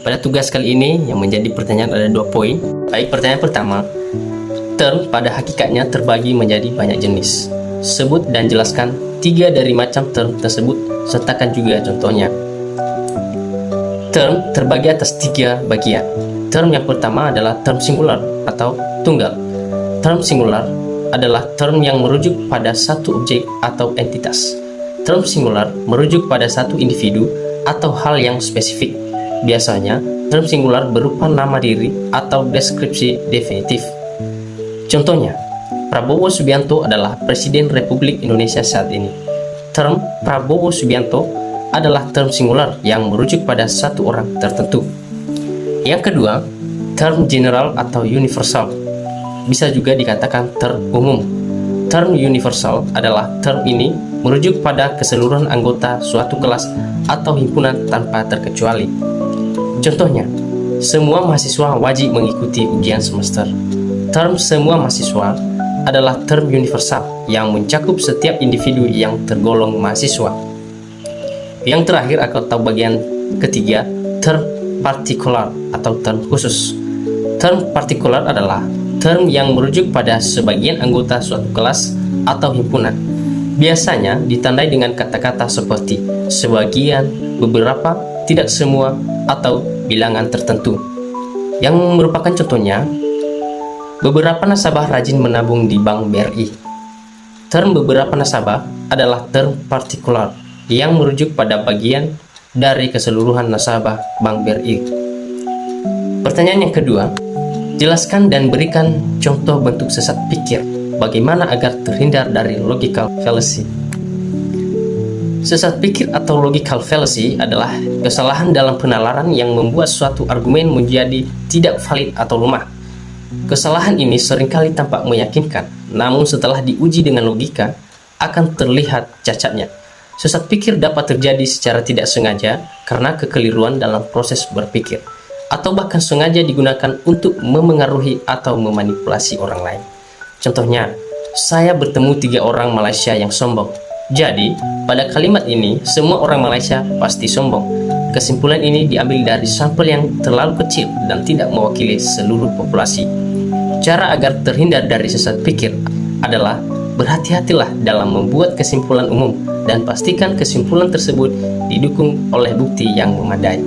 Pada tugas kali ini yang menjadi pertanyaan ada 2 poin. Baik, pertanyaan pertama, term pada hakikatnya terbagi menjadi banyak jenis. Sebut dan jelaskan 3 dari macam term tersebut, sertakan juga contohnya. Term terbagi atas 3 bagian. Term yang pertama adalah term singular atau tunggal. Term singular adalah term yang merujuk pada satu objek atau entitas. Term singular merujuk pada satu individu atau hal yang spesifik. Biasanya, term singular berupa nama diri atau deskripsi definitif. Contohnya, Prabowo Subianto adalah Presiden Republik Indonesia saat ini. Term Prabowo Subianto adalah term singular yang merujuk pada satu orang tertentu. Yang kedua, term general atau universal. Bisa juga dikatakan term umum. Term universal adalah term ini merujuk pada keseluruhan anggota suatu kelas atau himpunan tanpa terkecuali. Contohnya, semua mahasiswa wajib mengikuti ujian semester. Term semua mahasiswa adalah term universal yang mencakup setiap individu yang tergolong mahasiswa. Yang terakhir atau bagian ketiga, term partikular atau term khusus. Term partikular adalah term yang merujuk pada sebagian anggota suatu kelas atau himpunan. Biasanya ditandai dengan kata-kata seperti sebagian, beberapa, tidak semua, atau bilangan tertentu. Yang merupakan contohnya, beberapa nasabah rajin menabung di Bank BRI. Term beberapa nasabah adalah term partikular yang merujuk pada bagian dari keseluruhan nasabah Bank BRI. Pertanyaan yang kedua, jelaskan dan berikan contoh bentuk sesat pikir. Bagaimana agar terhindar dari logical fallacy? Sesat pikir atau logical fallacy adalah kesalahan dalam penalaran yang membuat suatu argumen menjadi tidak valid atau lemah. Kesalahan ini seringkali tampak meyakinkan, namun setelah diuji dengan logika, akan terlihat cacatnya. Sesat pikir dapat terjadi secara tidak sengaja karena kekeliruan dalam proses berpikir, atau bahkan sengaja digunakan untuk memengaruhi atau memanipulasi orang lain. Contohnya, saya bertemu 3 orang Malaysia yang sombong. Jadi, pada kalimat ini, semua orang Malaysia pasti sombong. Kesimpulan ini diambil dari sampel yang terlalu kecil dan tidak mewakili seluruh populasi. Cara agar terhindar dari sesat pikir adalah berhati-hatilah dalam membuat kesimpulan umum dan pastikan kesimpulan tersebut didukung oleh bukti yang memadai.